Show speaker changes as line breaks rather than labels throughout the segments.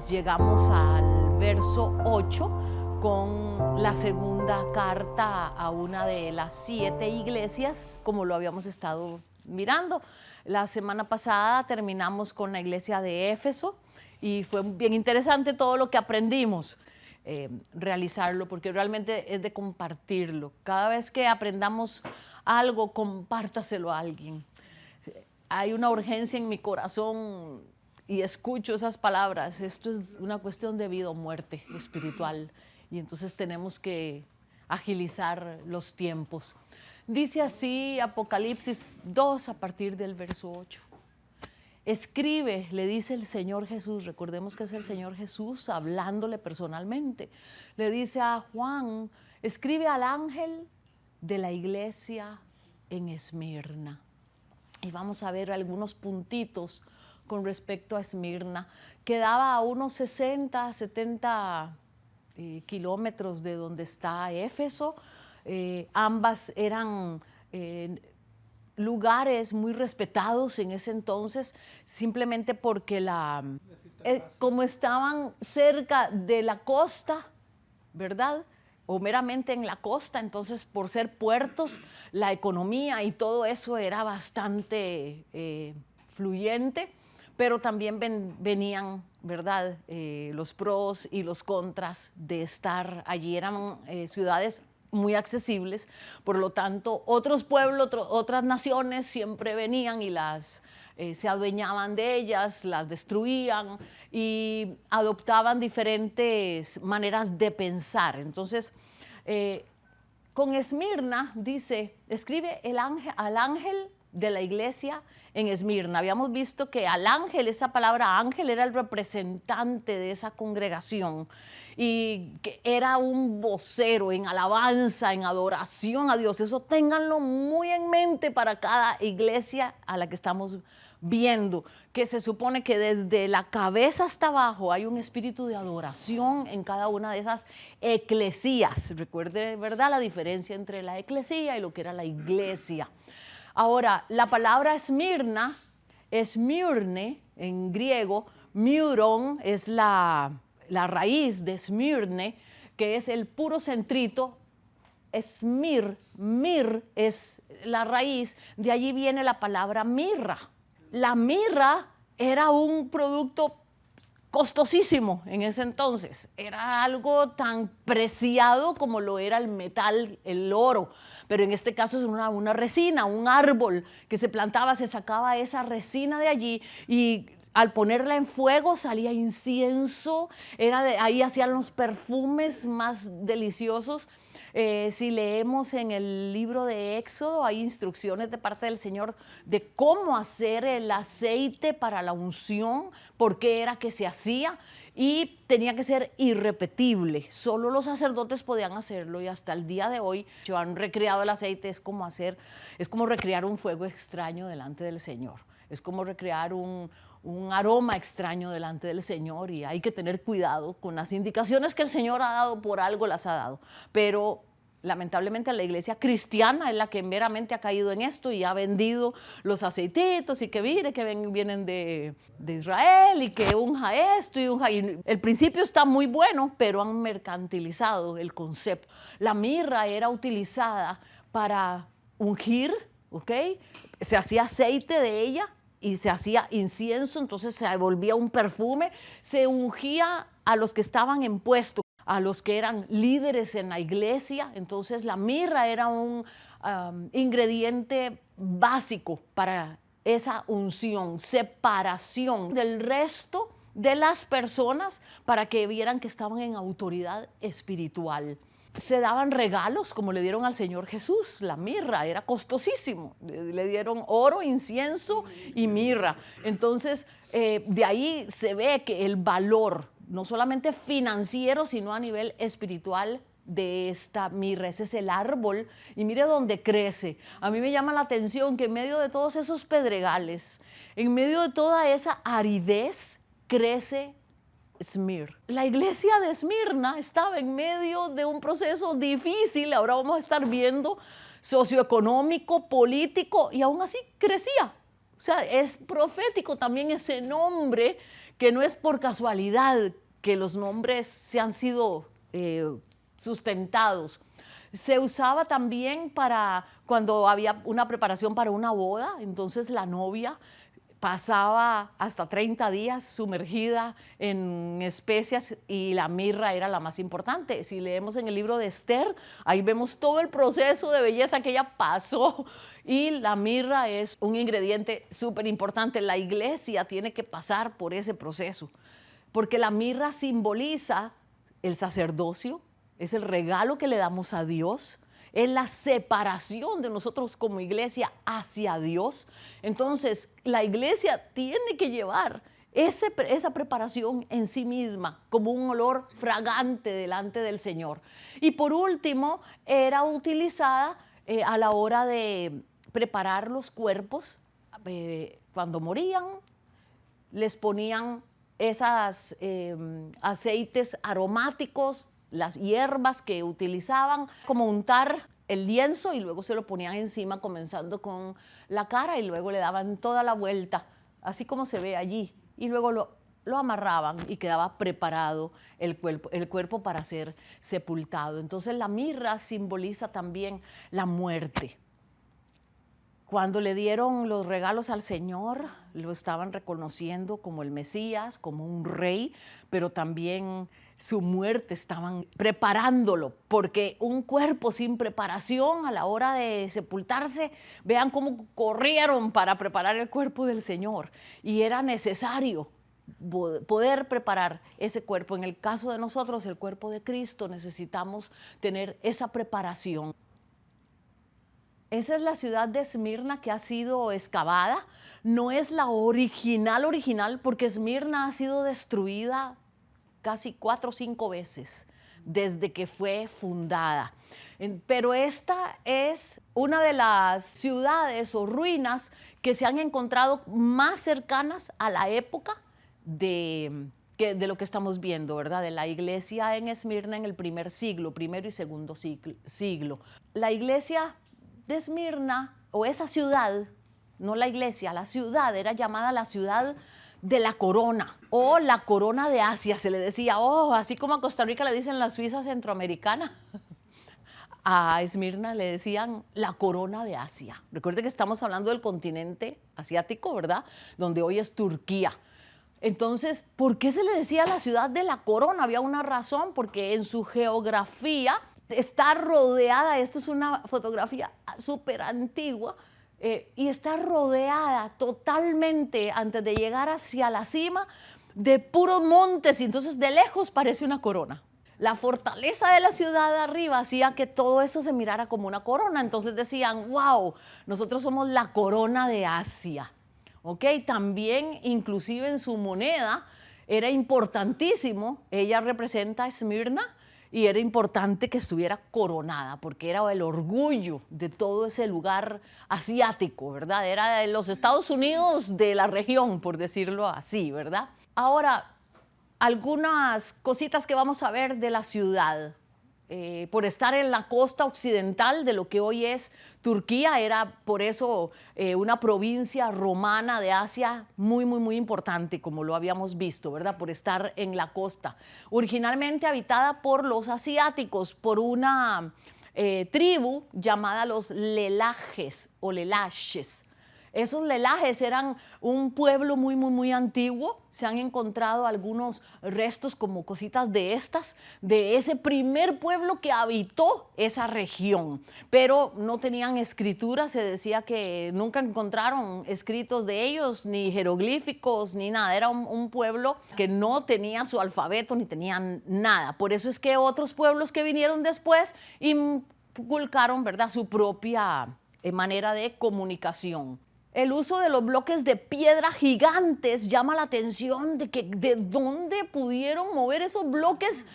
Llegamos al verso 8 con la segunda carta a una de las 7 iglesias, como lo habíamos estado mirando. La semana pasada terminamos con la iglesia de Éfeso y fue bien interesante todo lo que aprendimos. Realizarlo, porque realmente es de compartirlo. Cada vez que aprendamos algo, compártaselo a alguien. Hay una urgencia en mi corazón y escucho esas palabras. Esto es una cuestión de vida o muerte espiritual, y entonces tenemos que agilizar los tiempos. Dice así Apocalipsis 2 a partir del verso 8. Escribe, le dice el Señor Jesús, recordemos que es el Señor Jesús hablándole personalmente. Le dice a Juan, escribe al ángel de la iglesia en Esmirna. Y vamos a ver algunos puntitos con respecto a Esmirna. Quedaba a unos 60, 70 kilómetros de donde está Éfeso. Ambas eran lugares muy respetados en ese entonces, simplemente porque como estaban cerca de la costa, ¿verdad? O meramente en la costa, entonces por ser puertos, la economía y todo eso era bastante fluyente, pero también venían, ¿verdad? Los pros y los contras de estar allí. Eran ciudades muy accesibles, por lo tanto otros pueblos, otras naciones siempre venían y se adueñaban de ellas, las destruían y adoptaban diferentes maneras de pensar. Entonces, con Esmirna dice, escribe al ángel de la iglesia en Esmirna. Habíamos visto que al ángel, esa palabra ángel era el representante de esa congregación y que era un vocero en alabanza, en adoración a Dios. Eso ténganlo muy en mente para cada iglesia a la que estamos viendo, que se supone que desde la cabeza hasta abajo hay un espíritu de adoración en cada una de esas eclesías. Recuerde, ¿verdad?, la diferencia entre la eclesía y lo que era la iglesia. Ahora, la palabra Esmirna, Esmirne en griego, miuron es la raíz de Esmirne, que es el puro centrito. Esmir, mir es la raíz, de allí viene la palabra mirra. La mirra era un producto costosísimo en ese entonces, era algo tan preciado como lo era el metal, el oro, pero en este caso es una resina, un árbol que se plantaba, se sacaba esa resina de allí y al ponerla en fuego salía incienso, ahí hacían los perfumes más deliciosos. Si leemos en el libro de Éxodo, hay instrucciones de parte del Señor de cómo hacer el aceite para la unción, por qué era que se hacía, y tenía que ser irrepetible. Solo los sacerdotes podían hacerlo y hasta el día de hoy han recreado el aceite. Es como recrear un fuego extraño delante del Señor. Es como recrear un aroma extraño delante del Señor, y hay que tener cuidado con las indicaciones que el Señor ha dado, por algo las ha dado. Pero lamentablemente la iglesia cristiana es la que meramente ha caído en esto y ha vendido los aceititos y que mire que vienen de Israel y que unja esto y unja. Y el principio está muy bueno, pero han mercantilizado el concepto. La mirra era utilizada para ungir, ¿ok? Se hacía aceite de ella y se hacía incienso, entonces se volvía un perfume, se ungía a los que estaban en puesto, a los que eran líderes en la iglesia. Entonces la mirra era un ingrediente básico para esa unción, separación del resto de las personas para que vieran que estaban en autoridad espiritual. Se daban regalos como le dieron al Señor Jesús. La mirra era costosísimo, le dieron oro, incienso y mirra. Entonces de ahí se ve que el valor no solamente financiero sino a nivel espiritual de esta mirra. Ese es el árbol y mire dónde crece. A mí me llama la atención que en medio de todos esos pedregales, en medio de toda esa aridez, crece Esmir. La iglesia de Esmirna estaba en medio de un proceso difícil, ahora vamos a estar viendo, socioeconómico, político, y aún así crecía. O sea, es profético también ese nombre, que no es por casualidad que los nombres se han sido sustentados. Se usaba también para cuando había una preparación para una boda, entonces la novia pasaba hasta 30 días sumergida en especias y la mirra era la más importante. Si leemos en el libro de Esther, ahí vemos todo el proceso de belleza que ella pasó y la mirra es un ingrediente súper importante. La iglesia tiene que pasar por ese proceso porque la mirra simboliza el sacerdocio, es el regalo que le damos a Dios, es la separación de nosotros como iglesia hacia Dios. Entonces, la iglesia tiene que llevar esa preparación en sí misma como un olor fragante delante del Señor. Y por último, era utilizada a la hora de preparar los cuerpos. Cuando morían, les ponían esos aceites aromáticos, las hierbas que utilizaban, como untar el lienzo y luego se lo ponían encima comenzando con la cara y luego le daban toda la vuelta, así como se ve allí, y luego lo amarraban y quedaba preparado el cuerpo para ser sepultado. Entonces la mirra simboliza también la muerte. Cuando le dieron los regalos al Señor, lo estaban reconociendo como el Mesías, como un rey, pero también su muerte estaban preparándolo, porque un cuerpo sin preparación a la hora de sepultarse, vean cómo corrieron para preparar el cuerpo del Señor. Y era necesario poder preparar ese cuerpo. En el caso de nosotros, el cuerpo de Cristo, necesitamos tener esa preparación. Esa es la ciudad de Esmirna que ha sido excavada. No es la original, porque Esmirna ha sido destruida casi 4 o 5 veces desde que fue fundada. Pero esta es una de las ciudades o ruinas que se han encontrado más cercanas a la época de lo que estamos viendo, ¿verdad? De la iglesia en Esmirna en el primer y segundo siglo. La iglesia de Esmirna, o esa ciudad, no la iglesia, la ciudad era llamada la ciudad de la corona, o la corona de Asia, se le decía, así como a Costa Rica le dicen la Suiza centroamericana, a Esmirna le decían la corona de Asia. Recuerde que estamos hablando del continente asiático, ¿verdad? Donde hoy es Turquía. Entonces, ¿por qué se le decía la ciudad de la corona? Había una razón, porque en su geografía está rodeada, esto es una fotografía súper antigua, y está rodeada totalmente, antes de llegar hacia la cima, de puros montes, y entonces de lejos parece una corona. La fortaleza de la ciudad arriba hacía que todo eso se mirara como una corona, entonces decían, wow, nosotros somos la corona de Asia. ¿Ok? También, inclusive en su moneda, era importantísimo, ella representa a Esmirna, y era importante que estuviera coronada, porque era el orgullo de todo ese lugar asiático, ¿verdad? Era de los Estados Unidos de la región, por decirlo así, ¿verdad? Ahora, algunas cositas que vamos a ver de la ciudad. Por estar en la costa occidental de lo que hoy es Turquía, era por eso una provincia romana de Asia muy importante, como lo habíamos visto, ¿verdad? Por estar en la costa. Originalmente habitada por los asiáticos, por una tribu llamada los lelajes o lelaches. Esos lelajes eran un pueblo muy antiguo. Se han encontrado algunos restos como cositas de ese primer pueblo que habitó esa región. Pero no tenían escritura, se decía que nunca encontraron escritos de ellos, ni jeroglíficos, ni nada. Era un pueblo que no tenía su alfabeto, ni tenían nada. Por eso es que otros pueblos que vinieron después inculcaron, ¿verdad?, su propia manera de comunicación. El uso de los bloques de piedra gigantes llama la atención de dónde pudieron mover esos bloques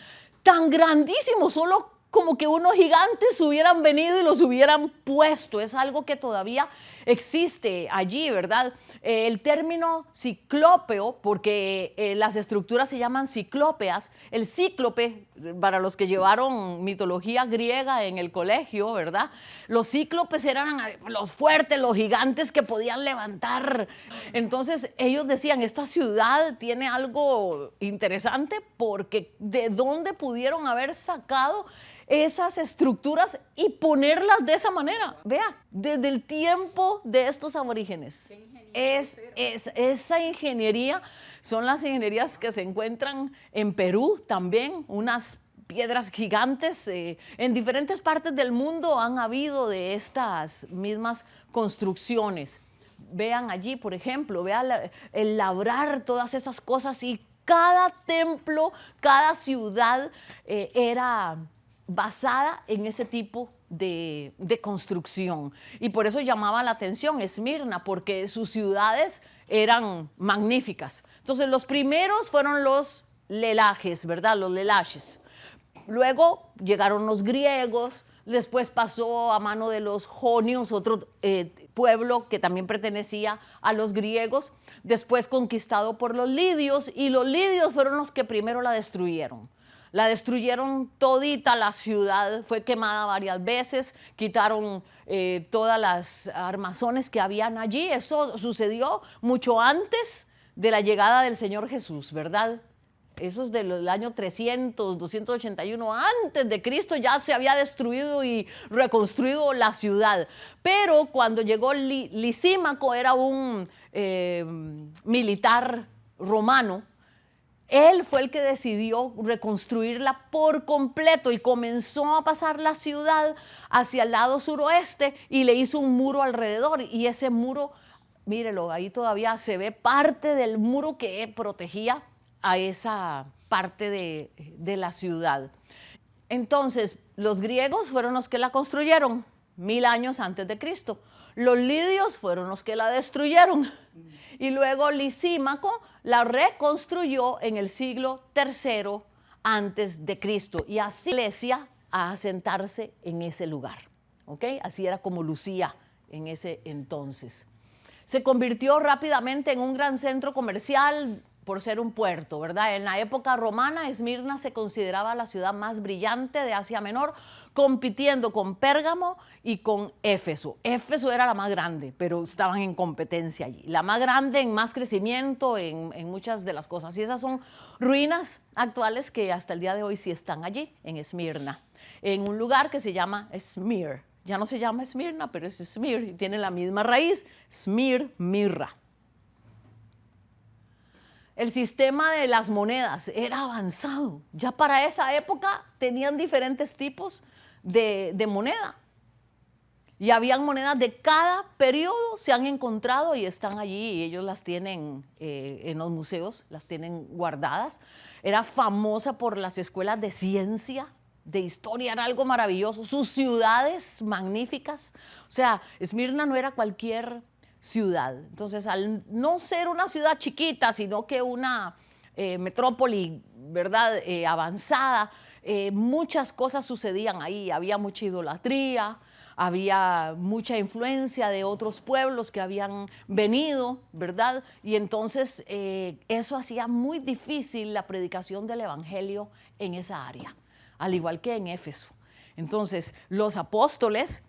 tan grandísimos, solo como que unos gigantes hubieran venido y los hubieran puesto. Es algo que todavía existe allí, ¿verdad? El término ciclópeo, porque las estructuras se llaman ciclópeas. El cíclope, para los que llevaron mitología griega en el colegio, ¿verdad? Los cíclopes eran los fuertes, los gigantes que podían levantar. Entonces ellos decían, esta ciudad tiene algo interesante porque ¿de dónde pudieron haber sacado esas estructuras y ponerlas de esa manera? Vea, desde el tiempo de estos aborígenes. Esa ingeniería son las ingenierías que se encuentran en Perú también, unas piedras gigantes. En diferentes partes del mundo han habido de estas mismas construcciones. Vean allí, por ejemplo, vean el labrar todas esas cosas, y cada templo, cada ciudad era basada en ese tipo de construcción. Y por eso llamaba la atención Esmirna, porque sus ciudades eran magníficas. Entonces los primeros fueron los lelages, ¿verdad? Los lelaches. Luego llegaron los griegos, después pasó a mano de los jonios, otro pueblo que también pertenecía a los griegos, después conquistado por los lidios, y los lidios fueron los que primero la destruyeron. La destruyeron todita, la ciudad fue quemada varias veces, quitaron todas las armazones que habían allí. Eso sucedió mucho antes de la llegada del Señor Jesús, ¿verdad? Eso es del año 300, 281 antes de Cristo, ya se había destruido y reconstruido la ciudad. Pero cuando llegó Lisímaco, era un militar romano. Él fue el que decidió reconstruirla por completo y comenzó a pasar la ciudad hacia el lado suroeste y le hizo un muro alrededor. Y ese muro, mírelo, ahí todavía se ve parte del muro que protegía a esa parte de la ciudad. Entonces, los griegos fueron los que la construyeron 1000 años antes de Cristo. Los lidios fueron los que la destruyeron. Y luego Lisímaco la reconstruyó en el siglo III antes de Cristo. Y así la iglesia a asentarse en ese lugar. ¿Ok? Así era como lucía en ese entonces. Se convirtió rápidamente en un gran centro comercial por ser un puerto, ¿verdad? En la época romana, Esmirna se consideraba la ciudad más brillante de Asia Menor, compitiendo con Pérgamo y con Éfeso. Éfeso era la más grande, pero estaban en competencia allí. La más grande en más crecimiento, en muchas de las cosas. Y esas son ruinas actuales que hasta el día de hoy sí están allí, en Esmirna, en un lugar que se llama Esmir. Ya no se llama Esmirna, pero es Esmir y tiene la misma raíz, Smir, mirra. El sistema de las monedas era avanzado. Ya para esa época tenían diferentes tipos de moneda. Y habían monedas de cada periodo, se han encontrado y están allí, y ellos las tienen en los museos, las tienen guardadas. Era famosa por las escuelas de ciencia, de historia, era algo maravilloso. Sus ciudades magníficas. O sea, Esmirna no era cualquier ciudad. Entonces, al no ser una ciudad chiquita, sino que una metrópoli, ¿verdad?, avanzada, muchas cosas sucedían ahí. Había mucha idolatría, había mucha influencia de otros pueblos que habían venido, ¿verdad? Y entonces eso hacía muy difícil la predicación del evangelio en esa área, al igual que en Éfeso. Entonces, los apóstoles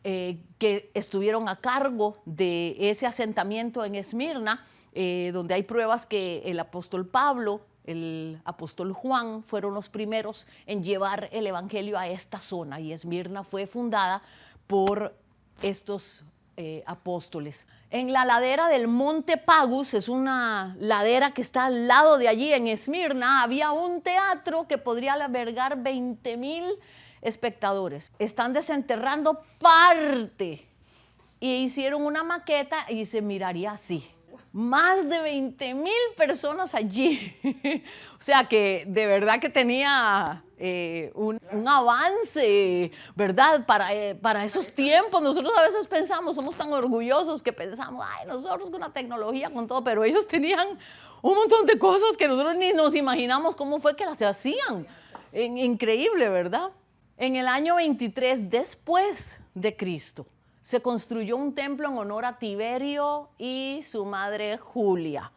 que estuvieron a cargo de ese asentamiento en Esmirna, donde hay pruebas que el apóstol Pablo, el apóstol Juan fueron los primeros en llevar el evangelio a esta zona, y Esmirna fue fundada por estos apóstoles. En la ladera del Monte Pagus, es una ladera que está al lado de allí en Esmirna, había un teatro que podría albergar 20,000 espectadores. Están desenterrando parte y hicieron una maqueta y se miraría así. Más de 20,000 personas allí. O sea que de verdad que tenía un avance, ¿verdad? Para esos tiempos. Nosotros a veces pensamos, somos tan orgullosos que pensamos, ay, nosotros con la tecnología, con todo, pero ellos tenían un montón de cosas que nosotros ni nos imaginamos cómo fue que las hacían. Increíble, ¿verdad? En el año 23 después de Cristo se construyó un templo en honor a Tiberio y su madre Julia.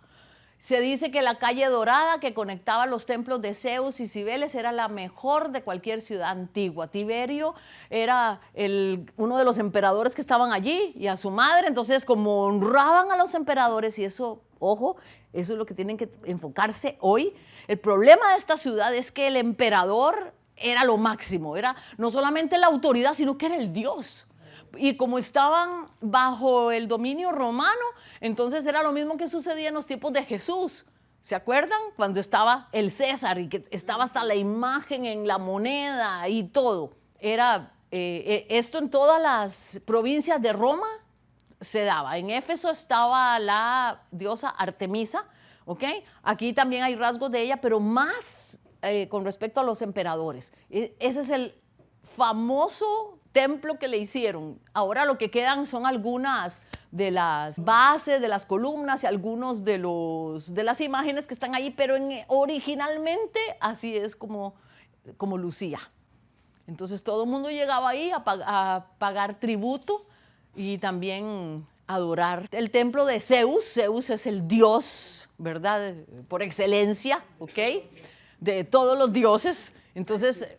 Se dice que la calle dorada que conectaba los templos de Zeus y Cibeles era la mejor de cualquier ciudad antigua. Tiberio era uno de los emperadores que estaban allí y a su madre, entonces como honraban a los emperadores, y eso, ojo, eso es lo que tienen que enfocarse hoy. El problema de esta ciudad es que el emperador era lo máximo, era no solamente la autoridad, sino que era el dios. Y como estaban bajo el dominio romano, entonces era lo mismo que sucedía en los tiempos de Jesús. ¿Se acuerdan? Cuando estaba el César y que estaba hasta la imagen en la moneda y todo. Era esto en todas las provincias de Roma se daba. En Éfeso estaba la diosa Artemisa, ¿ok? Aquí también hay rasgos de ella, pero más con respecto a los emperadores. Ese es el famoso templo que le hicieron. Ahora lo que quedan son algunas de las bases, de las columnas y algunos de las imágenes que están ahí, pero originalmente así es como lucía. Entonces todo el mundo llegaba ahí a pagar tributo y también adorar el templo de Zeus. Zeus es el dios, ¿verdad? Por excelencia, ¿ok? De todos los dioses. Entonces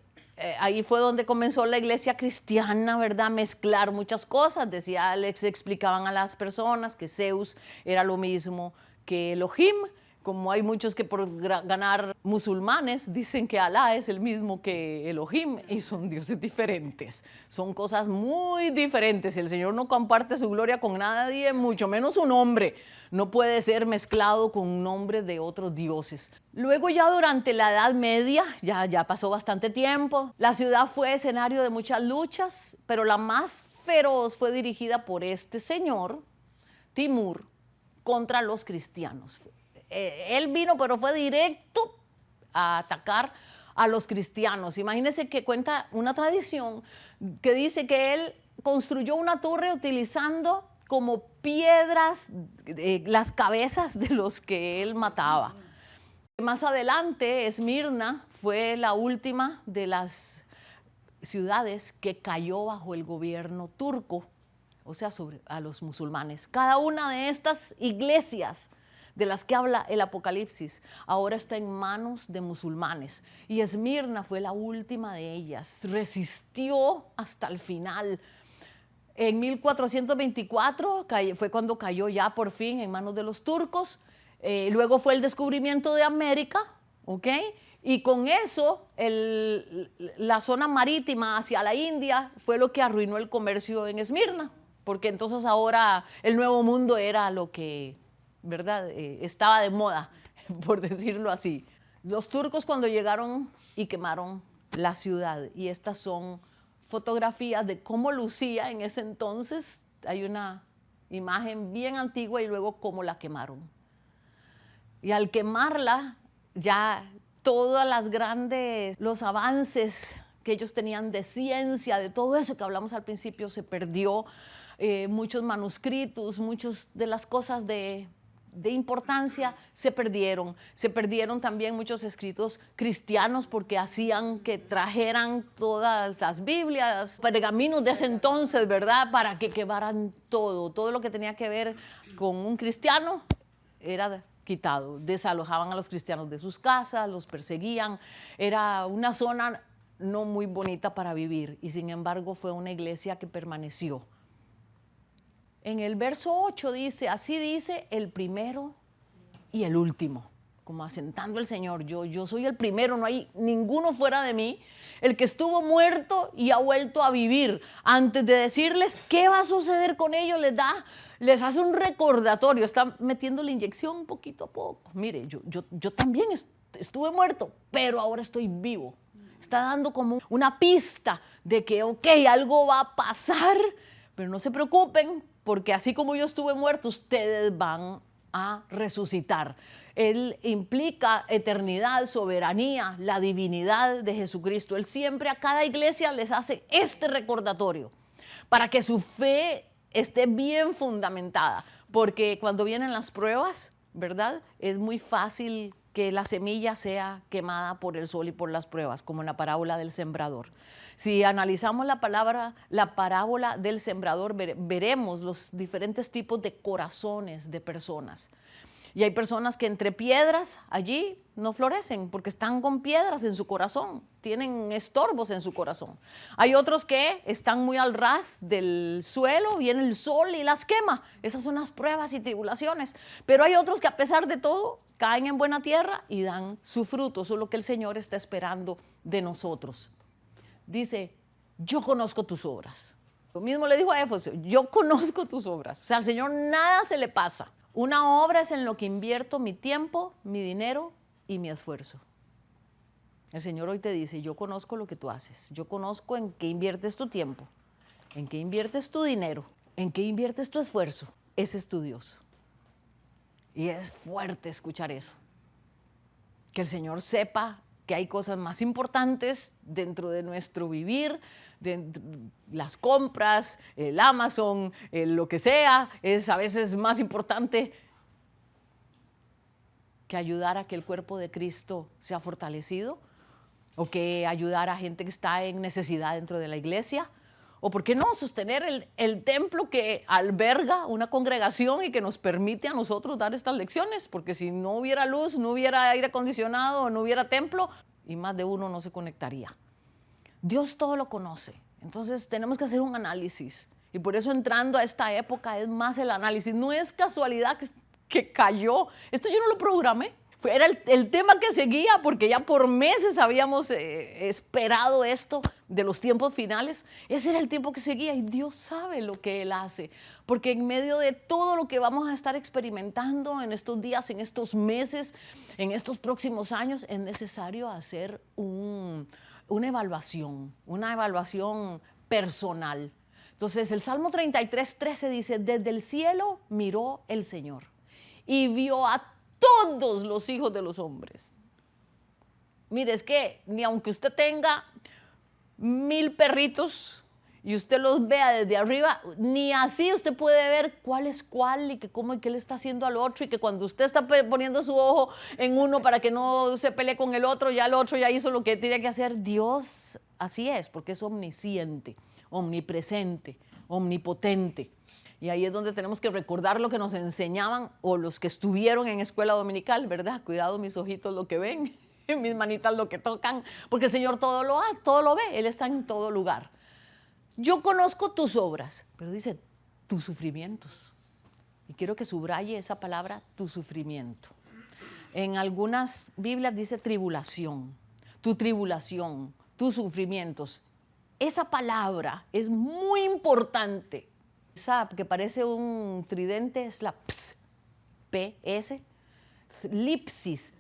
ahí fue donde comenzó la iglesia cristiana, ¿verdad? Mezclar muchas cosas. Les explicaban a las personas que Zeus era lo mismo que Elohim. Como hay muchos que por ganar musulmanes dicen que Alá es el mismo que Elohim y son dioses diferentes. Son cosas muy diferentes. El Señor no comparte su gloria con nadie, mucho menos un hombre. No puede ser mezclado con un nombre de otros dioses. Luego ya durante la Edad Media, ya pasó bastante tiempo, la ciudad fue escenario de muchas luchas, pero la más feroz fue dirigida por este señor, Timur, contra los cristianos. Él vino, pero fue directo a atacar a los cristianos. Imagínense que cuenta una tradición que dice que él construyó una torre utilizando como piedras las cabezas de los que él mataba. Más adelante, Esmirna fue la última de las ciudades que cayó bajo el gobierno turco, o sea, a los musulmanes. Cada una de estas iglesias de las que habla el Apocalipsis, ahora está en manos de musulmanes. Y Esmirna fue la última de ellas. Resistió hasta el final. En 1424 fue cuando cayó ya por fin en manos de los turcos. Luego fue el descubrimiento de América, ¿ok? Y con eso, la zona marítima hacia la India fue lo que arruinó el comercio en Esmirna, porque entonces ahora el Nuevo Mundo era lo que, ¿verdad? Estaba de moda, por decirlo así. Los turcos cuando llegaron y quemaron la ciudad, y estas son fotografías de cómo lucía en ese entonces. Hay una imagen bien antigua y luego cómo la quemaron. Y al quemarla, ya todas las grandes, los avances que ellos tenían de ciencia, de todo eso que hablamos al principio, se perdió. Muchos manuscritos, muchas de las cosas de importancia se perdieron. Se perdieron también muchos escritos cristianos porque hacían que trajeran todas las Biblias, pergaminos de ese entonces, ¿verdad? Para que quemaran todo lo que tenía que ver con un cristiano era quitado. Desalojaban a los cristianos de sus casas, los perseguían. Era una zona no muy bonita para vivir y sin embargo fue una iglesia que permaneció. En el verso 8 dice, así dice el primero y el último, como asentando el Señor. Yo soy el primero, no hay ninguno fuera de mí, el que estuvo muerto y ha vuelto a vivir. Antes de decirles qué va a suceder con ellos, les hace un recordatorio, está metiendo la inyección poquito a poco. Mire, yo también estuve muerto, pero ahora estoy vivo. Está dando como una pista de que, ok, algo va a pasar, pero no se preocupen, porque así como yo estuve muerto, ustedes van a resucitar. Él implica eternidad, soberanía, la divinidad de Jesucristo. Él siempre a cada iglesia les hace este recordatorio para que su fe esté bien fundamentada, porque cuando vienen las pruebas, ¿verdad? Es muy fácil que la semilla sea quemada por el sol y por las pruebas, como en la parábola del sembrador. Si analizamos la parábola del sembrador, veremos los diferentes tipos de corazones de personas. Y hay personas que entre piedras allí no florecen porque están con piedras en su corazón, tienen estorbos en su corazón. Hay otros que están muy al ras del suelo, viene el sol y las quema. Esas son las pruebas y tribulaciones. Pero hay otros que a pesar de todo caen en buena tierra y dan su fruto. Eso es lo que el Señor está esperando de nosotros. Dice, yo conozco tus obras. Lo mismo le dijo a Éfeso, yo conozco tus obras. O sea, al Señor nada se le pasa. Una obra es en lo que invierto mi tiempo, mi dinero y mi esfuerzo. El Señor hoy te dice, yo conozco lo que tú haces. Yo conozco en qué inviertes tu tiempo, en qué inviertes tu dinero, en qué inviertes tu esfuerzo. Ese es tu Dios. Y es fuerte escuchar eso. Que el Señor sepa que hay cosas más importantes dentro de nuestro vivir, las compras, el Amazon, lo que sea, es a veces más importante que ayudar a que el cuerpo de Cristo sea fortalecido, o que ayudar a gente que está en necesidad dentro de la iglesia, o por qué no sostener el templo que alberga una congregación y que nos permite a nosotros dar estas lecciones, porque si no hubiera luz, no hubiera aire acondicionado, no hubiera templo, y más de uno no se conectaría. Dios todo lo conoce, entonces tenemos que hacer un análisis, y por eso entrando a esta época es más el análisis. No es casualidad que cayó, esto yo no lo programé, era el tema que seguía, porque ya por meses habíamos esperado esto de los tiempos finales. Ese era el tiempo que seguía y Dios sabe lo que Él hace, porque en medio de todo lo que vamos a estar experimentando en estos días, en estos meses, en estos próximos años, es necesario hacer una evaluación personal. Entonces el Salmo 33:13 dice, desde el cielo miró el Señor y vio a todos los hijos de los hombres. Mire, es que ni aunque usted tenga 1000 perritos y usted los vea desde arriba, ni así usted puede ver cuál es cuál y que cómo y qué le está haciendo al otro, y que cuando usted está poniendo su ojo en uno para que no se pelee con el otro ya hizo lo que tiene que hacer. Dios así es, porque es omnisciente, omnipresente, omnipotente. Y ahí es donde tenemos que recordar lo que nos enseñaban, o los que estuvieron en escuela dominical, ¿verdad? Cuidado mis ojitos lo que ven, mis manitas lo que tocan, porque el Señor todo lo ve, Él está en todo lugar. Yo conozco tus obras, pero dice tus sufrimientos. Y quiero que subraye esa palabra, tu sufrimiento. En algunas Biblias dice tribulación, tus sufrimientos. Esa palabra es muy importante. Que parece un tridente, es la ps, PS. Slipsis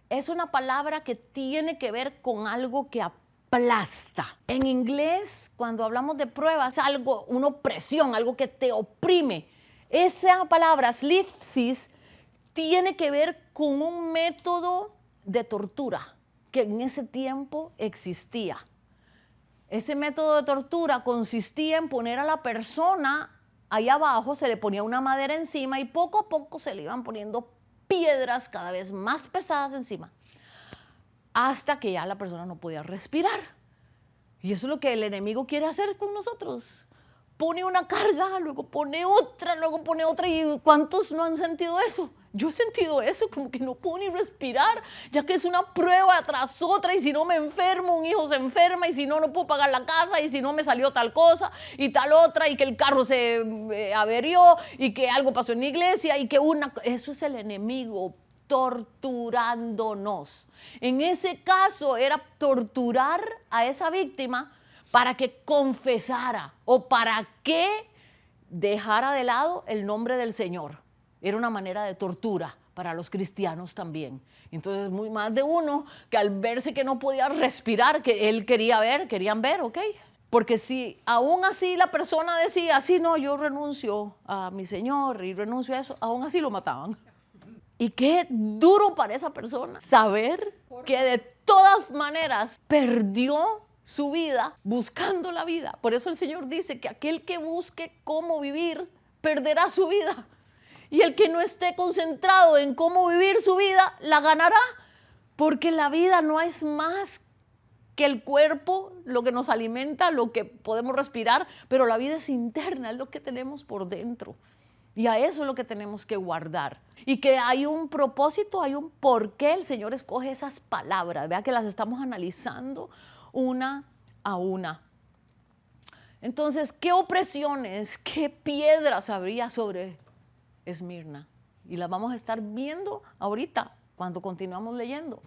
es una palabra que tiene que ver con algo que aplasta. En inglés, cuando hablamos de pruebas, algo, una opresión, algo que te oprime. Esa palabra, slipsis, tiene que ver con un método de tortura que en ese tiempo existía. Ese método de tortura consistía en poner a la persona ahí abajo, se le ponía una madera encima y poco a poco se le iban poniendo piedras cada vez más pesadas encima, hasta que ya la persona no podía respirar. Y eso es lo que el enemigo quiere hacer con nosotros. Pone una carga, luego pone otra, ¿y cuántos no han sentido eso? Yo he sentido eso, como que no puedo ni respirar, ya que es una prueba tras otra, y si no me enfermo, un hijo se enferma, y si no, no puedo pagar la casa, y si no me salió tal cosa y tal otra, y que el carro se averió, y que algo pasó en la iglesia, y que eso es el enemigo torturándonos. En ese caso era torturar a esa víctima para que confesara o para que dejara de lado el nombre del Señor. Era una manera de tortura para los cristianos también. Entonces, muy más de uno que al verse que no podía respirar, que él querían ver, ¿ok? Porque si aún así la persona decía, sí, no, yo renuncio a mi Señor y renuncio a eso, aún así lo mataban. Y qué duro para esa persona saber que de todas maneras perdió su vida buscando la vida. Por eso el Señor dice que aquel que busque cómo vivir perderá su vida. Y el que no esté concentrado en cómo vivir su vida, la ganará. Porque la vida no es más que el cuerpo, lo que nos alimenta, lo que podemos respirar, pero la vida es interna, es lo que tenemos por dentro. Y a eso es lo que tenemos que guardar. Y que hay un propósito, hay un por qué el Señor escoge esas palabras. Vea que las estamos analizando una a una. Entonces, ¿qué opresiones, qué piedras habría sobre Esmirna? Y las vamos a estar viendo ahorita, cuando continuamos leyendo.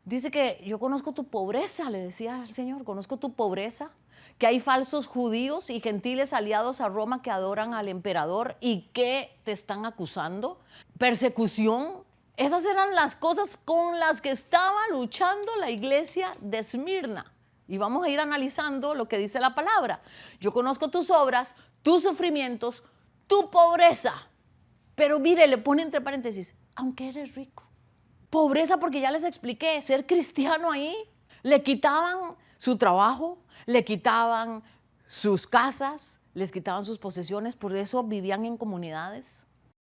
Dice que yo conozco tu pobreza, le decía el Señor, conozco tu pobreza, que hay falsos judíos y gentiles aliados a Roma que adoran al emperador y que te están acusando. Persecución, esas eran las cosas con las que estaba luchando la iglesia de Esmirna. Y vamos a ir analizando lo que dice la palabra. Yo conozco tus obras, tus sufrimientos, tu pobreza. Pero mire, le pone entre paréntesis, aunque eres rico. Pobreza porque ya les expliqué, ser cristiano ahí, le quitaban su trabajo, le quitaban sus casas, les quitaban sus posesiones, por eso vivían en comunidades.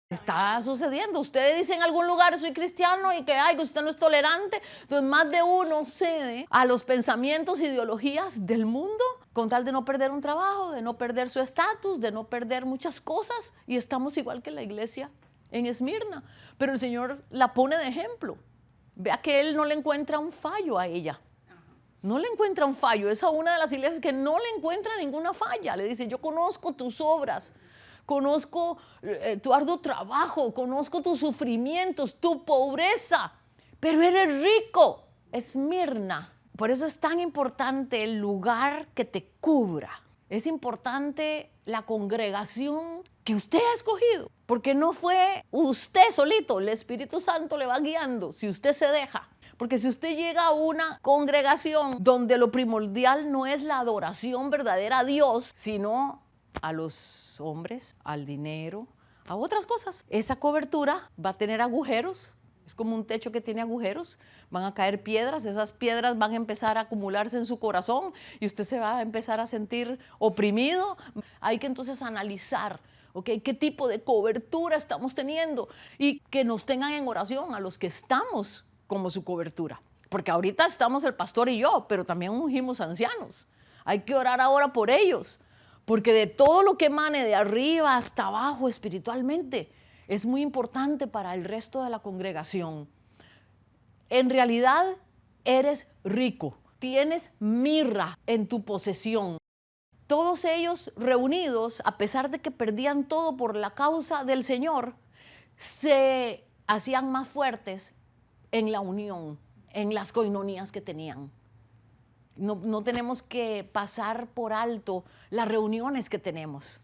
Está sucediendo. Ustedes dicen en algún lugar soy cristiano y que usted no es tolerante. Entonces más de uno cede a los pensamientos, ideologías del mundo con tal de no perder un trabajo, de no perder su estatus, de no perder muchas cosas. Y estamos igual que la iglesia en Esmirna. Pero el Señor la pone de ejemplo. Vea que Él no le encuentra un fallo a ella. No le encuentra un fallo. Es a una de las iglesias que no le encuentra ninguna falla. Le dice, yo conozco tus obras. Conozco tu arduo trabajo, conozco tus sufrimientos, tu pobreza, pero eres rico, Esmirna. Por eso es tan importante el lugar que te cubra. Es importante la congregación que usted ha escogido, porque no fue usted solito, el Espíritu Santo le va guiando si usted se deja. Porque si usted llega a una congregación donde lo primordial no es la adoración verdadera a Dios, sino a los hombres, al dinero, a otras cosas. Esa cobertura va a tener agujeros, es como un techo que tiene agujeros, van a caer piedras, esas piedras van a empezar a acumularse en su corazón y usted se va a empezar a sentir oprimido. Hay que entonces analizar, ¿okay? ¿Qué tipo de cobertura estamos teniendo? Y que nos tengan en oración a los que estamos como su cobertura. Porque ahorita estamos el pastor y yo, pero también ungimos ancianos. Hay que orar ahora por ellos. Porque de todo lo que emane de arriba hasta abajo espiritualmente es muy importante para el resto de la congregación. En realidad eres rico, tienes mirra en tu posesión. Todos ellos reunidos, a pesar de que perdían todo por la causa del Señor, se hacían más fuertes en la unión, en las coinonías que tenían. No tenemos que pasar por alto las reuniones que tenemos,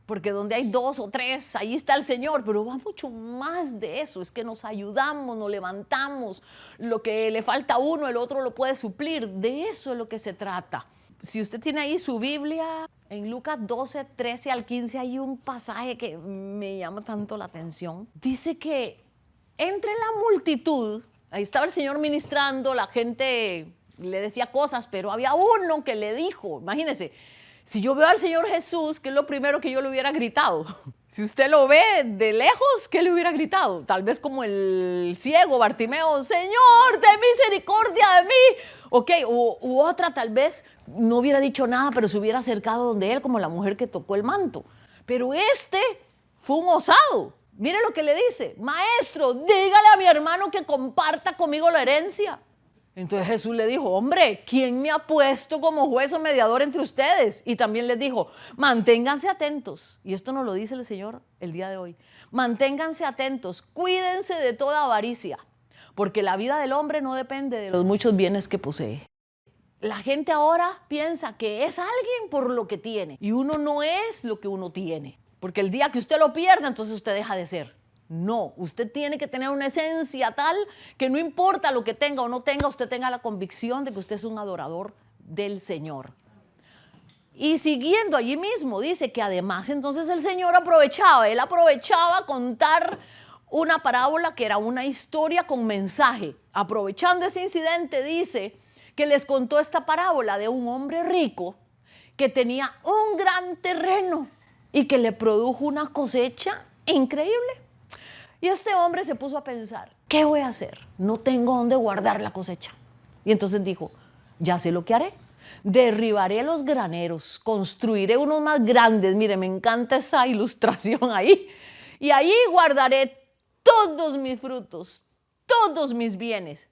porque donde hay 2 o 3, ahí está el Señor, pero va mucho más de eso, es que nos ayudamos, nos levantamos, lo que le falta a uno, el otro lo puede suplir, de eso es lo que se trata. Si usted tiene ahí su Biblia, en Lucas 12, 13 al 15 hay un pasaje que me llama tanto la atención. Dice que entre la multitud, ahí estaba el Señor ministrando, la gente le decía cosas, pero había uno que le dijo, imagínense, si yo veo al Señor Jesús, ¿qué es lo primero que yo le hubiera gritado? Si usted lo ve de lejos, ¿qué le hubiera gritado? Tal vez como el ciego Bartimeo, Señor, ten misericordia de mí. Ok, u otra tal vez no hubiera dicho nada, pero se hubiera acercado donde él, como la mujer que tocó el manto. Pero este fue un osado. Mire lo que le dice, maestro, dígale a mi hermano que comparta conmigo la herencia. Entonces Jesús le dijo, hombre, ¿quién me ha puesto como juez o mediador entre ustedes? Y también les dijo, manténganse atentos. Y esto nos lo dice el Señor el día de hoy. Manténganse atentos, cuídense de toda avaricia, porque la vida del hombre no depende de los muchos bienes que posee. La gente ahora piensa que es alguien por lo que tiene, y uno no es lo que uno tiene, porque el día que usted lo pierda, entonces usted deja de ser. No, usted tiene que tener una esencia tal que no importa lo que tenga o no tenga, usted tenga la convicción de que usted es un adorador del Señor. Y siguiendo allí mismo, dice que además entonces el Señor él aprovechaba contar una parábola que era una historia con mensaje. Aprovechando ese incidente, dice que les contó esta parábola de un hombre rico que tenía un gran terreno y que le produjo una cosecha increíble. Y este hombre se puso a pensar, ¿qué voy a hacer? No tengo dónde guardar la cosecha. Y entonces dijo, ya sé lo que haré. Derribaré los graneros, construiré unos más grandes. Mire, me encanta esa ilustración ahí. Y ahí guardaré todos mis frutos, todos mis bienes.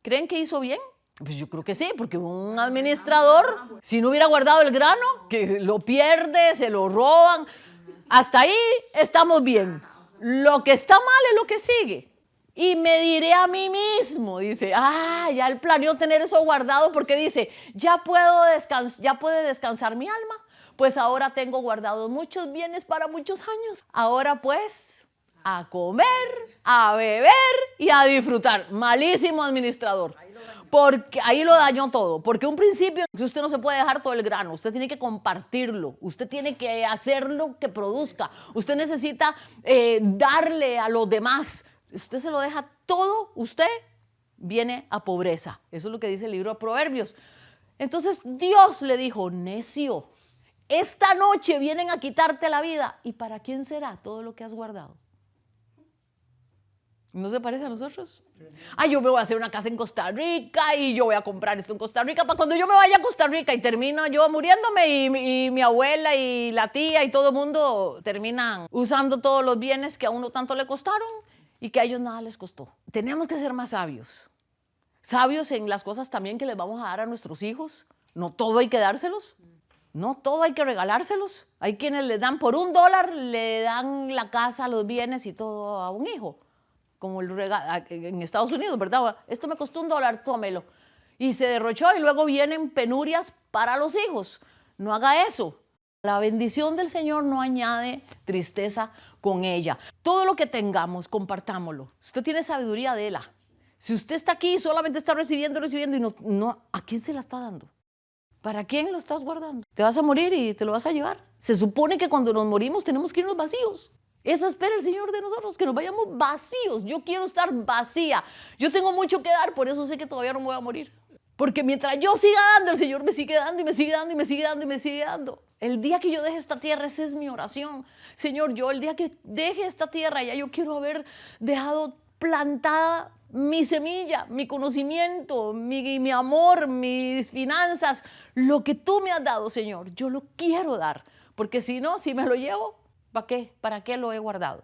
¿Creen que hizo bien? Pues yo creo que sí, porque un administrador, si no hubiera guardado el grano, que lo pierde, se lo roban. Hasta ahí estamos bien. Lo que está mal es lo que sigue. Y me diré a mí mismo, dice, ya él planeó tener eso guardado porque dice, ya puede descansar mi alma, pues ahora tengo guardados muchos bienes para muchos años. Ahora pues, a comer, a beber y a disfrutar. Malísimo administrador. Porque ahí lo dañó todo. Porque un principio, usted no se puede dejar todo el grano. Usted tiene que compartirlo. Usted tiene que hacerlo que produzca. Usted necesita darle a los demás. Usted se lo deja todo, usted viene a pobreza. Eso es lo que dice el libro de Proverbios. Entonces Dios le dijo, necio, esta noche vienen a quitarte la vida. ¿Y para quién será todo lo que has guardado? ¿No se parece a nosotros? Yo me voy a hacer una casa en Costa Rica y yo voy a comprar esto en Costa Rica para cuando yo me vaya a Costa Rica y termino yo muriéndome y mi abuela y la tía y todo el mundo terminan usando todos los bienes que a uno tanto le costaron y que a ellos nada les costó. Tenemos que ser más sabios. Sabios en las cosas también que les vamos a dar a nuestros hijos. No todo hay que dárselos. No todo hay que regalárselos. Hay quienes les dan por $1, le dan la casa, los bienes y todo a un hijo. Como en Estados Unidos, ¿verdad? Esto me costó $1, tómelo. Y se derrochó y luego vienen penurias para los hijos. No haga eso. La bendición del Señor no añade tristeza con ella. Todo lo que tengamos, compartámoslo. Usted tiene sabiduría, déla. Si usted está aquí y solamente está recibiendo y no, ¿a quién se la está dando? ¿Para quién lo estás guardando? Te vas a morir y te lo vas a llevar. Se supone que cuando nos morimos tenemos que irnos vacíos. Eso espera el Señor de nosotros, que nos vayamos vacíos. Yo quiero estar vacía. Yo tengo mucho que dar, por eso sé que todavía no me voy a morir. Porque mientras yo siga dando, el Señor me sigue dando y me sigue dando y me sigue dando y me sigue dando. El día que yo deje esta tierra, esa es mi oración. Señor, yo el día que deje esta tierra, ya yo quiero haber dejado plantada mi semilla, mi conocimiento, mi amor, mis finanzas. Lo que tú me has dado, Señor, yo lo quiero dar. Porque si no, si me lo llevo, ¿para qué? ¿Para qué lo he guardado?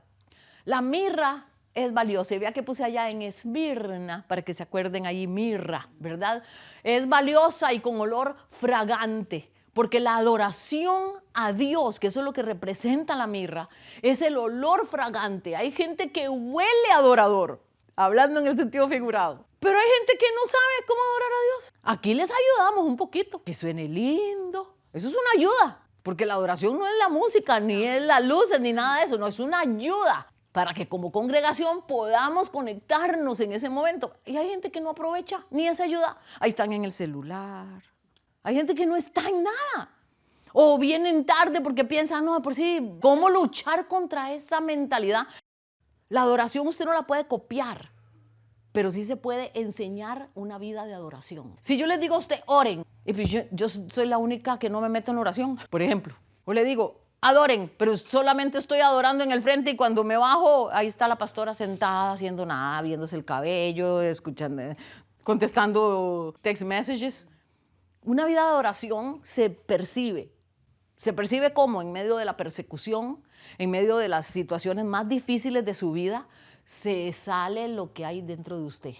La mirra es valiosa. Y vea que puse allá en Esmirna, para que se acuerden ahí, mirra, ¿verdad? Es valiosa y con olor fragante, porque la adoración a Dios, que eso es lo que representa la mirra, es el olor fragante. Hay gente que huele adorador, hablando en el sentido figurado. Pero hay gente que no sabe cómo adorar a Dios. Aquí les ayudamos un poquito, que suene lindo. Eso es una ayuda. Porque la adoración no es la música, ni es las luces, ni nada de eso. No, es una ayuda para que como congregación podamos conectarnos en ese momento. Y hay gente que no aprovecha ni esa ayuda. Ahí están en el celular. Hay gente que no está en nada. O vienen tarde porque piensan, no, por sí, ¿cómo luchar contra esa mentalidad? La adoración usted no la puede copiar, pero sí se puede enseñar una vida de adoración. Si yo les digo a usted, oren, y pues yo soy la única que no me meto en oración, por ejemplo, o le digo, adoren, pero solamente estoy adorando en el frente y cuando me bajo, ahí está la pastora sentada haciendo nada, viéndose el cabello, escuchando, contestando text messages. Una vida de adoración se percibe como en medio de la persecución, en medio de las situaciones más difíciles de su vida, se sale lo que hay dentro de usted.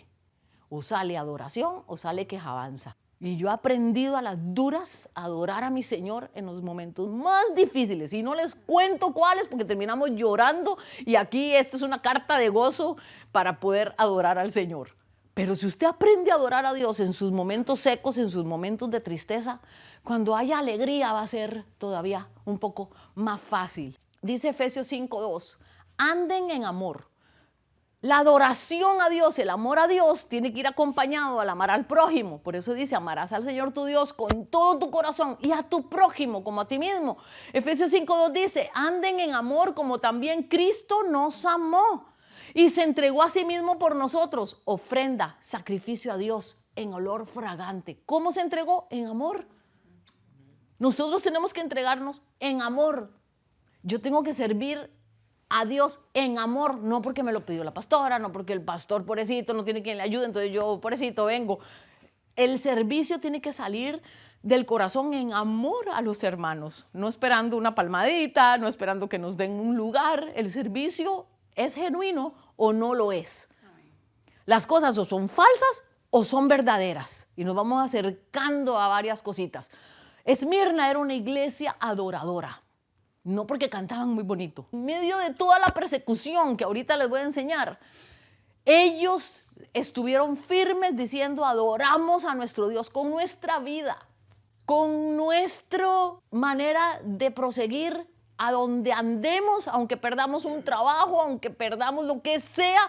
O sale adoración o sale quejabanza. Y yo he aprendido a las duras a adorar a mi Señor en los momentos más difíciles. Y no les cuento cuáles porque terminamos llorando. Y aquí esto es una carta de gozo para poder adorar al Señor. Pero si usted aprende a adorar a Dios en sus momentos secos, en sus momentos de tristeza, cuando haya alegría va a ser todavía un poco más fácil. Dice Efesios 5:2, anden en amor. La adoración a Dios, el amor a Dios tiene que ir acompañado al amar al prójimo. Por eso dice, amarás al Señor tu Dios con todo tu corazón y a tu prójimo como a ti mismo. Efesios 5:2 dice, anden en amor como también Cristo nos amó y se entregó a sí mismo por nosotros, ofrenda, sacrificio a Dios en olor fragante. ¿Cómo se entregó? En amor. Nosotros tenemos que entregarnos en amor. Yo tengo que servir a Dios en amor, no porque me lo pidió la pastora, no porque el pastor pobrecito no tiene quien le ayude, entonces yo pobrecito vengo. El servicio tiene que salir del corazón en amor a los hermanos, no esperando una palmadita, no esperando que nos den un lugar. El servicio es genuino o no lo es. Las cosas o son falsas o son verdaderas, y nos vamos acercando a varias cositas. Esmirna era una iglesia adoradora, no porque cantaban muy bonito. En medio de toda la persecución que ahorita les voy a enseñar, ellos estuvieron firmes diciendo: adoramos a nuestro Dios con nuestra vida, con nuestra manera de proseguir a donde andemos, aunque perdamos un trabajo, aunque perdamos lo que sea.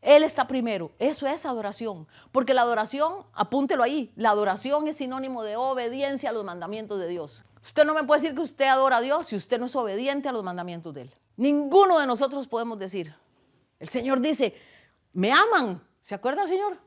Él está primero. Eso es adoración. Porque la adoración, apúntelo ahí, la adoración es sinónimo de obediencia a los mandamientos de Dios. Usted no me puede decir que usted adora a Dios si usted no es obediente a los mandamientos de Él. Ninguno de nosotros podemos decir. El Señor dice: me aman. ¿Se acuerda, Señor?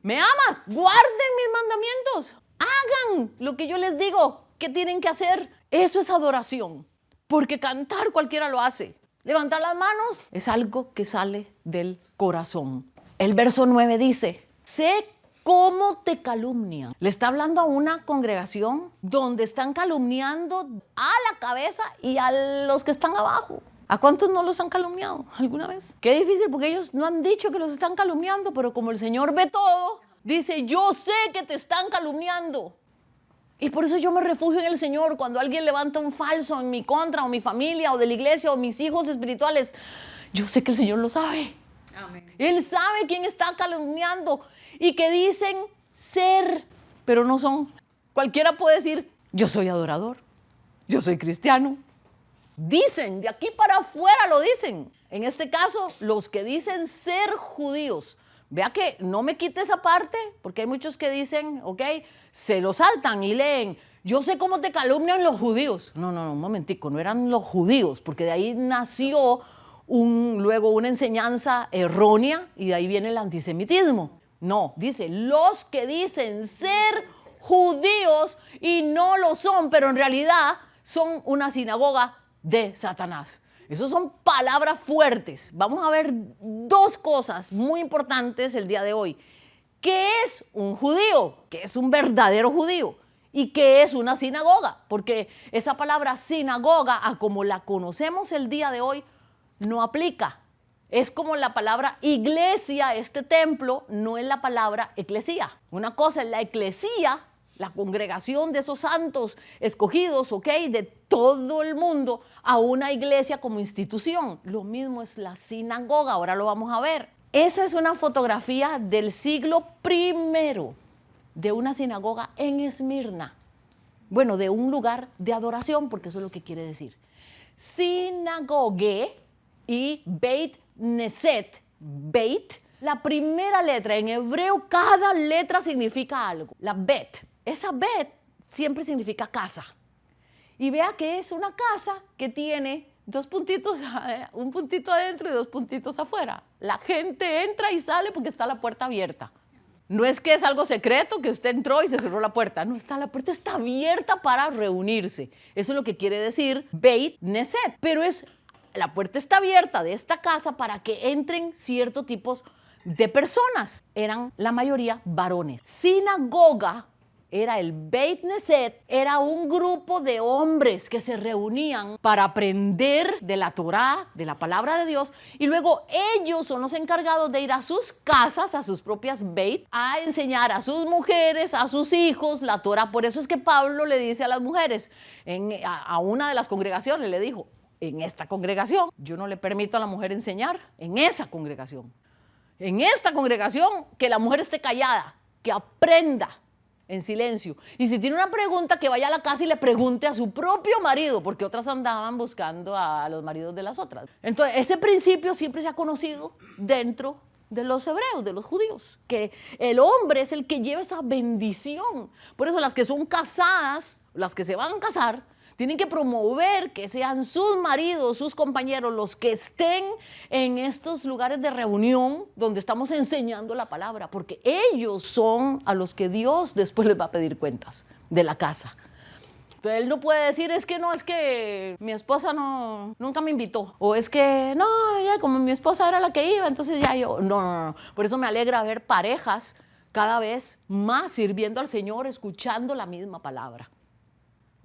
Me amas. Guarden mis mandamientos. Hagan lo que yo les digo que tienen que hacer. Eso es adoración. Porque cantar cualquiera lo hace. Levantar las manos es algo que sale del corazón. El verso 9 dice: sé cómo te calumnian. Le está hablando a una congregación donde están calumniando a la cabeza y a los que están abajo. ¿A cuántos no los han calumniado alguna vez? Qué difícil, porque ellos no han dicho que los están calumniando, pero como el Señor ve todo, dice: yo sé que te están calumniando. Y por eso yo me refugio en el Señor cuando alguien levanta un falso en mi contra, o mi familia, o de la iglesia, o mis hijos espirituales. Yo sé que el Señor lo sabe.
Amén.
Él sabe quién está calumniando y que dicen ser, pero no son. Cualquiera puede decir: yo soy adorador, yo soy cristiano. Dicen, de aquí para afuera lo dicen. En este caso, los que dicen ser judíos. Vea que no me quite esa parte, porque hay muchos que dicen, ok, se lo saltan y leen: yo sé cómo te calumnian los judíos. No, un momentico, no eran los judíos, porque de ahí nació luego una enseñanza errónea y de ahí viene el antisemitismo. No, dice: los que dicen ser judíos y no lo son, pero en realidad son una sinagoga de Satanás. Esas son palabras fuertes. Vamos a ver dos cosas muy importantes el día de hoy. ¿Qué es un judío? ¿Qué es un verdadero judío? ¿Y qué es una sinagoga? Porque esa palabra sinagoga, a como la conocemos el día de hoy, no aplica. Es como la palabra iglesia, este templo, no es la palabra eclesía. Una cosa es la eclesía, la congregación de esos santos escogidos, ok, de todo el mundo, a una iglesia como institución. Lo mismo es la sinagoga, ahora lo vamos a ver. Esa es una fotografía del siglo I de una sinagoga en Esmirna. Bueno, de un lugar de adoración, porque eso es lo que quiere decir. Sinagogue y Beit Neset. Beit, la primera letra, en hebreo cada letra significa algo. La Bet, esa Bet siempre significa casa. Y vea que es una casa que tiene dos puntitos, un puntito adentro y dos puntitos afuera. La gente entra y sale porque está la puerta abierta. No es que es algo secreto, que usted entró y se cerró la puerta. No, la puerta está abierta para reunirse. Eso es lo que quiere decir Beit Neset. Pero la puerta está abierta de esta casa para que entren ciertos tipos de personas. Eran la mayoría varones. Sinagoga era el Beit Neset, era un grupo de hombres que se reunían para aprender de la Torá, de la palabra de Dios, y luego ellos son los encargados de ir a sus casas, a sus propias Beit, a enseñar a sus mujeres, a sus hijos la Torá. Por eso es que Pablo le dice a las mujeres, a una de las congregaciones le dijo: en esta congregación yo no le permito a la mujer enseñar, en esa congregación. En esta congregación que la mujer esté callada, que aprenda en silencio. Y si tiene una pregunta, que vaya a la casa y le pregunte a su propio marido, porque otras andaban buscando a los maridos de las otras. Entonces, ese principio siempre se ha conocido dentro de los hebreos, de los judíos, que el hombre es el que lleva esa bendición. Por eso las que son casadas, las que se van a casar, tienen que promover que sean sus maridos, sus compañeros, los que estén en estos lugares de reunión donde estamos enseñando la palabra, porque ellos son a los que Dios después les va a pedir cuentas de la casa. Entonces él no puede decir, es que mi esposa nunca me invitó. O es que, no, ya como mi esposa era la que iba, entonces ya yo, no. Por eso me alegra ver parejas cada vez más sirviendo al Señor, escuchando la misma palabra.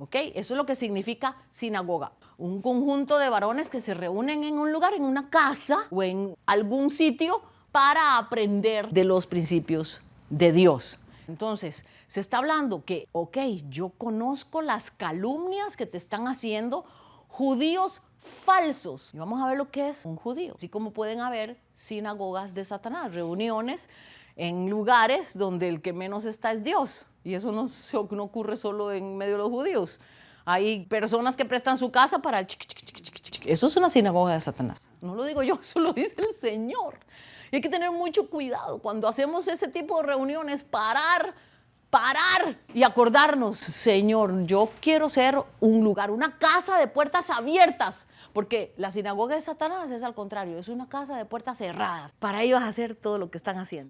¿Ok? Eso es lo que significa sinagoga. Un conjunto de varones que se reúnen en un lugar, en una casa o en algún sitio para aprender de los principios de Dios. Entonces, se está hablando que, ok, yo conozco las calumnias que te están haciendo judíos falsos. Y vamos a ver lo que es un judío. Así como pueden haber sinagogas de Satanás, reuniones en lugares donde el que menos está es Dios. Y eso no ocurre solo en medio de los judíos. Hay personas que prestan su casa para... Eso es una sinagoga de Satanás. No lo digo yo, eso lo dice el Señor. Y hay que tener mucho cuidado cuando hacemos ese tipo de reuniones, parar y acordarnos, Señor, yo quiero ser un lugar, una casa de puertas abiertas, porque la sinagoga de Satanás es al contrario, es una casa de puertas cerradas para ellos hacer todo lo que están haciendo.